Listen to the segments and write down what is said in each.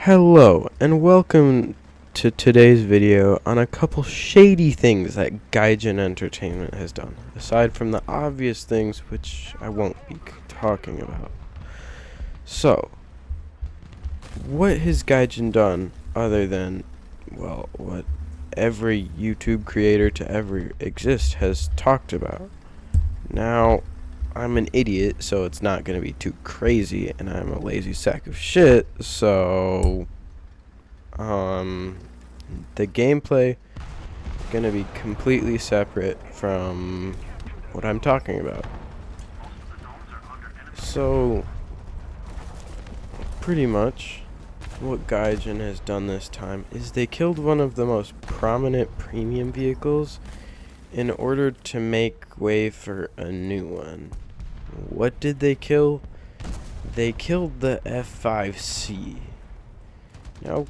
Hello, and welcome to today's video on a couple shady things that Gaijin Entertainment has done, aside from the obvious things which I won't be talking about. So, what has Gaijin done other than, well, what every YouTube creator to ever exist has talked about? Now, I'm an idiot, so it's not going to be too crazy, and I'm a lazy sack of shit, so the gameplay going to be completely separate from what I'm talking about. So, pretty much what Gaijin has done this time is they killed one of the most prominent premium vehicles in order to make way for a new one. What did they kill? They killed the F5C. Now,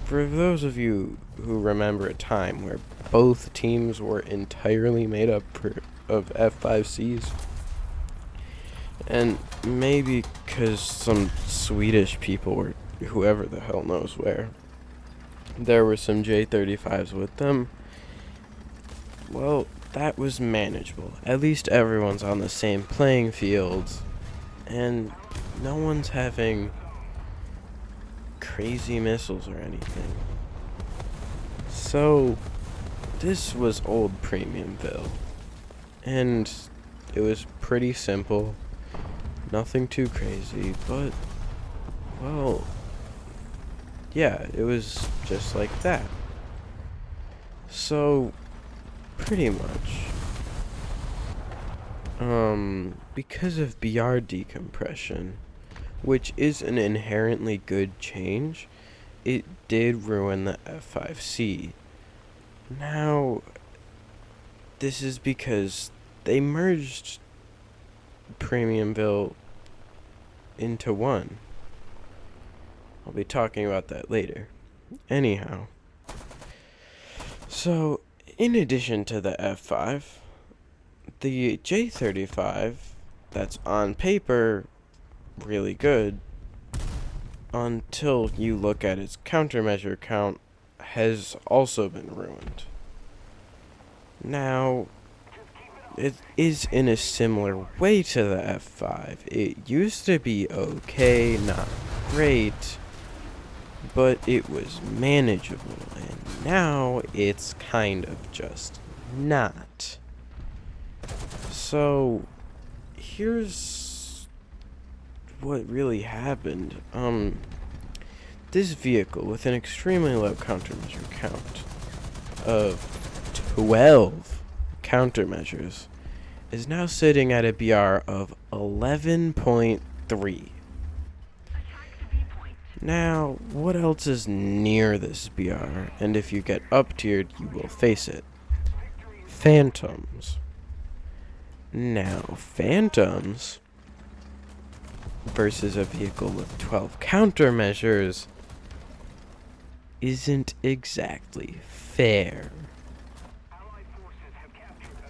for those of you who remember a time where both teams were entirely made up of F5Cs, and maybe because some Swedish people were, whoever the hell knows where, there were some J35s with them, well, that was manageable. At least everyone's on the same playing field, and no one's having crazy missiles or anything. So, this was old Premiumville, and it was pretty simple, nothing too crazy, but, well, yeah, it was just like that. So, pretty much, because of BR decompression, which is an inherently good change, it did ruin the F5C. Now, this is because they merged Premiumville into one. I'll be talking about that later. Anyhow, so in addition to the F5, the J35, that's on paper really good until you look at its countermeasure count, has also been ruined. Now, it is in a similar way to the F5. It used to be okay, not great, but it was manageable, and now it's kind of just not. So, here's what really happened. This vehicle with an extremely low countermeasure count of 12 countermeasures is now sitting at a BR of 11.3. Now, what else is near this BR? And if you get up tiered, you will face it. Phantoms. Now, Phantoms versus a vehicle with 12 countermeasures isn't exactly fair.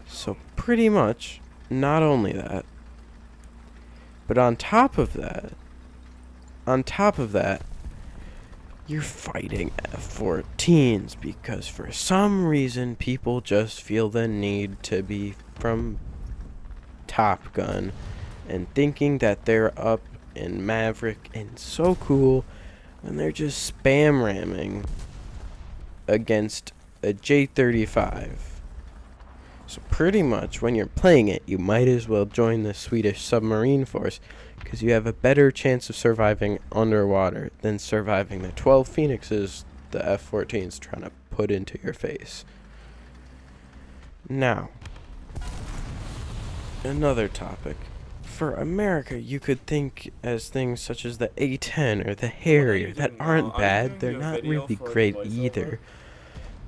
So pretty much, not only that, but on top of that, you're fighting F-14s because for some reason people just feel the need to be from Top Gun and thinking that they're up in Maverick and so cool when they're just spam ramming against a J35. So pretty much when you're playing it, you might as well join the Swedish submarine force because you have a better chance of surviving underwater than surviving the 12 Phoenixes the F-14's trying to put into your face. Now, another topic. For America, you could think as things such as the A-10 or the Harrier that aren't bad. They're not really great either.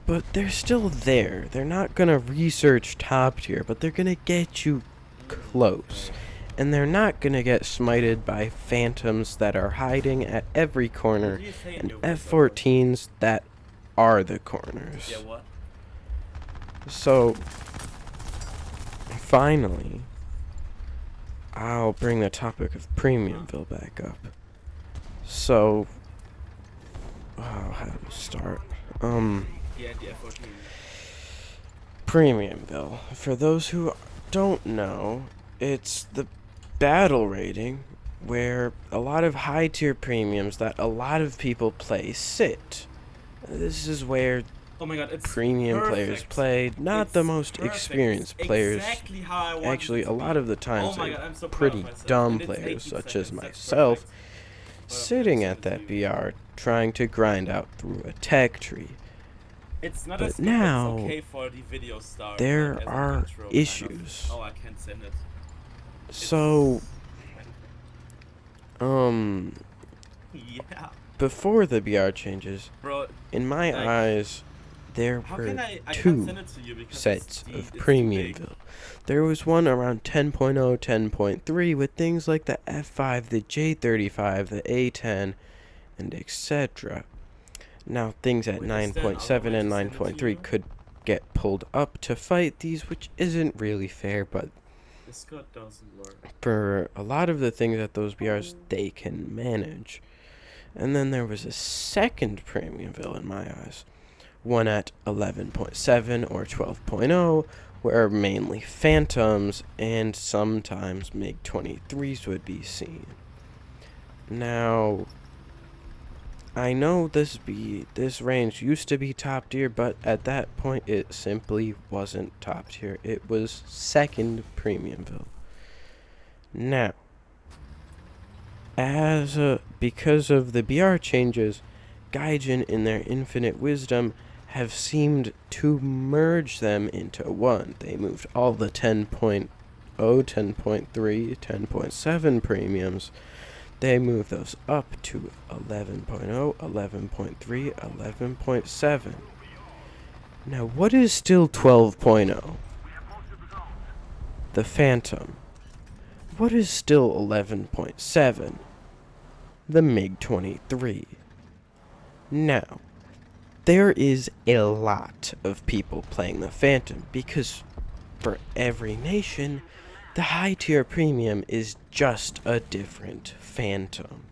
But they're still there. They're not gonna research top tier, but they're gonna get you close. And they're not gonna get smited by Phantoms that are hiding at every corner and F-14s that are the corners. So, finally, I'll bring the topic of Premiumville back up. So, start. Yeah, the F14. Premiumville. For those who don't know, it's the battle rating where a lot of high tier premiums that a lot of people play sit. This is where Oh my god, it's premium players perfect. play, not the It's most perfect. experienced It's players. exactly how I wanted Actually, it to a lot be. of the times Oh my they're god, I'm so proud of pretty myself. dumb And it's players, 18 such as seconds. That's myself, perfect. sitting at that BR trying to grind out through a tech tree. It's not But as good, but it's now, okay for the video start. there Like, as an are intro, issues. Kind of. Oh, I can't send it. So, Yeah. before the BR changes, Bro, in my like, eyes, there how were can I can't two send it to you because sets it's of too big. Premiumville. There was one around 10.0, 10.3 with things like the F5, the J35, the A10, and etc. Now, things at Wait, is there another 9.7 way and to send it to 9.3 you? could get pulled up to fight these, which isn't really fair, but Discord doesn't work. for a lot of the things at those BRs, they can manage. And then there was a second Premiumville in my eyes. One at 11.7 or 12.0, where mainly Phantoms and sometimes MiG-23s would be seen. Now, I know this range used to be top tier, but at that point it simply wasn't top tier. It was second Premiumville. Now, because of the BR changes, Gaijin in their infinite wisdom have seemed to merge them into one. They moved all the 10.0, 10.3, 10.7 premiums. They moved those up to 11.0, 11.3, 11.7. Now, what is still 12.0? The Phantom. What is still 11.7? The MiG-23. Now, there is a lot of people playing the Phantom because for every nation, the high tier premium is just a different Phantom.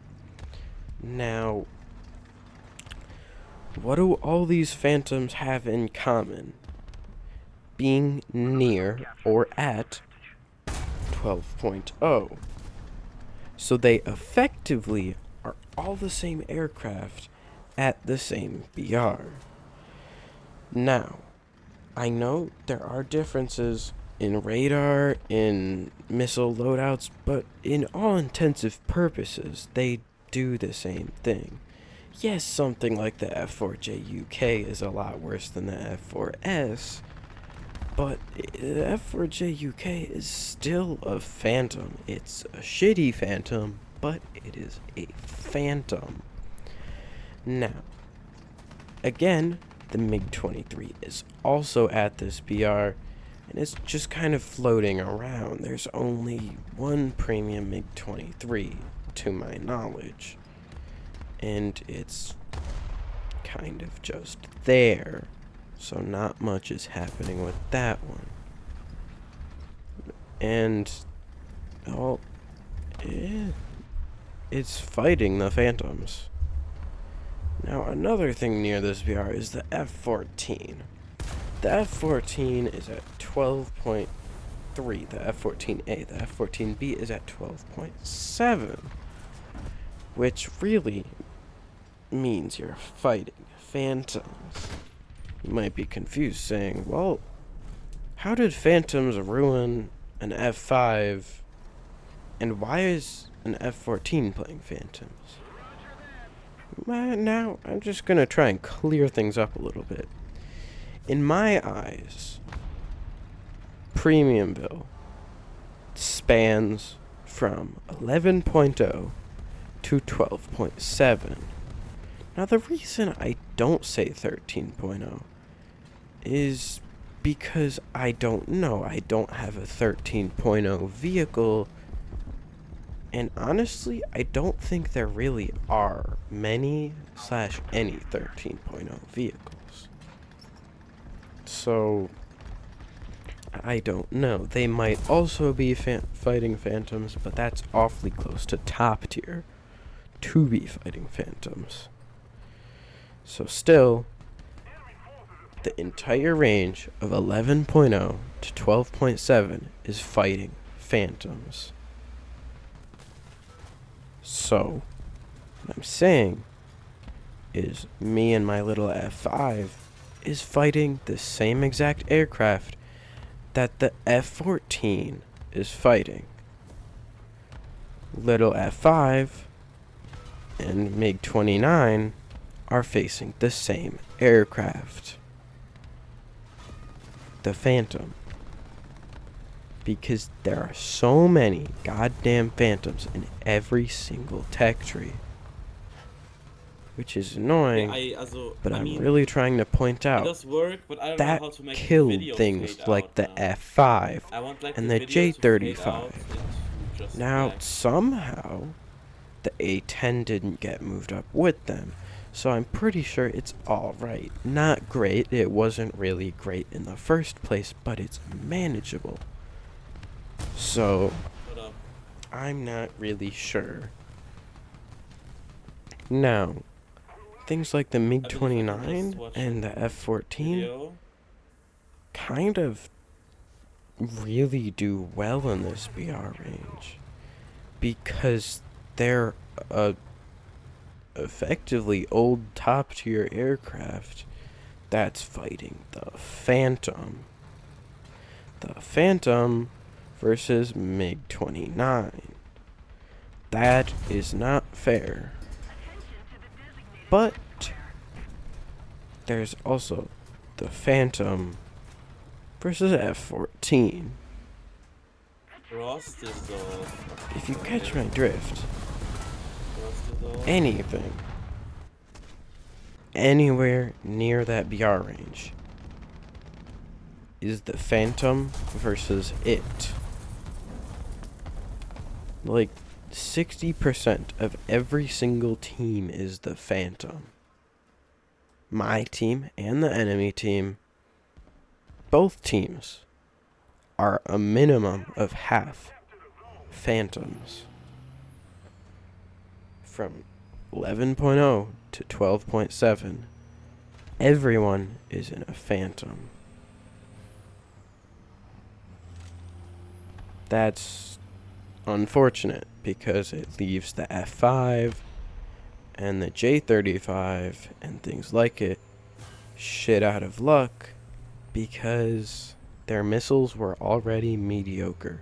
Now, what do all these Phantoms have in common? Being near or at 12.0. So they effectively are all the same aircraft at the same BR. Now, I know there are differences in radar, in missile loadouts, but in all intensive purposes, they do the same thing. Yes, something like the F4J UK is a lot worse than the F4S, but the F4J UK is still a Phantom. It's a shitty Phantom, but it is a Phantom. Now, again, the MiG-23 is also at this BR, and it's just kind of floating around. There's only one premium MiG-23, to my knowledge, and it's kind of just there, so not much is happening with that one. And, well, it's fighting the Phantoms. Now, another thing near this BR is the F-14. The F-14 is at 12.3. The F-14A. The F-14B is at 12.7. Which really means you're fighting Phantoms. You might be confused, saying, well, how did Phantoms ruin an F-5, and why is an F-14 playing Phantoms? Now, I'm just going to try and clear things up a little bit. In my eyes, Premiumville spans from 11.0 to 12.7. Now, the reason I don't say 13.0 is because I don't know. I don't have a 13.0 vehicle. And honestly, I don't think there really are many / any 13.0 vehicles. So, I don't know. They might also be fighting Phantoms, but that's awfully close to top tier to be fighting Phantoms. So still, the entire range of 11.0 to 12.7 is fighting phantoms. So, what I'm saying is me and my little F5 is fighting the same exact aircraft that the F-14 is fighting. Little F5 and MiG-29 are facing the same aircraft, the Phantom. Because there are so many goddamn Phantoms in every single tech tree. Which is annoying, but I'm really trying to point it out does work, but I don't know that how to make the killed video things fade like out the now. F5 I want like and the the video to fade out J35. into just Now, black. somehow, the A10 didn't get moved up with them, so I'm pretty sure it's alright. Not great, it wasn't really great in the first place, but it's manageable. So, Shut up. I'm not really sure. Now, things like the I believe I can just MiG-29 watch and a the F-14 video. kind of really do well in this BR range because they're effectively old top tier aircraft that's fighting the Phantom. The Phantom versus MiG 29. That is not fair. But there's also the Phantom versus F-14. Frost is off. If you catch my drift, Frost is off. anything anywhere near that BR range is the Phantom versus it. Like 60% of every single team is the Phantom. My team and the enemy team, both teams, are a minimum of half Phantoms. From 11.0 to 12.7, everyone is in a Phantom. That's unfortunate because it leaves the F5 and the J35 and things like it shit out of luck because their missiles were already mediocre.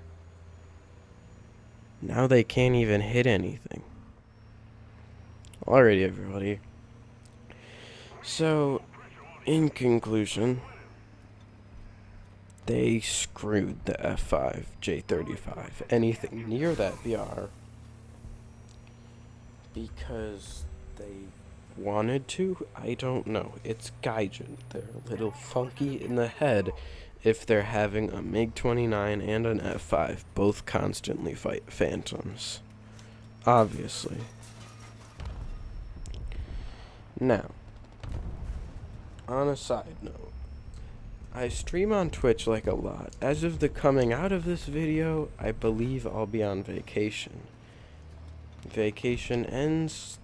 Now they can't even hit anything. Alrighty, everybody. So, in conclusion, they screwed the F5, J35, anything near that BR because they wanted to. I don't know. It's gaijin. They're a little funky in the head if they're having a MiG-29 and an F5 both constantly fight Phantoms. Obviously. Now, on a side note, I stream on Twitch like a lot. As of the coming out of this video, I believe I'll be on vacation. Vacation ends,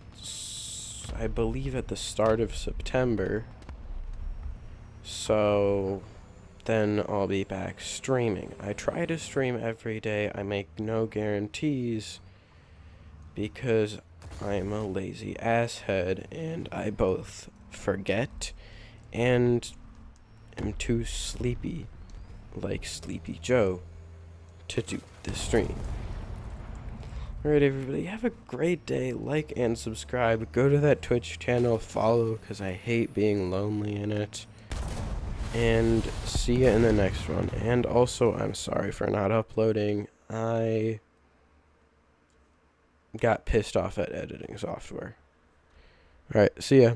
I believe, at the start of September. So, then I'll be back streaming. I try to stream every day. I make no guarantees because I'm a lazy asshead and I both forget and am too sleepy, like Sleepy Joe, to do the stream. Alright, everybody, have a great day. Like and subscribe. Go to that Twitch channel, follow, because I hate being lonely in it. And see you in the next one. And also, I'm sorry for not uploading. I got pissed off at editing software. Alright, see ya.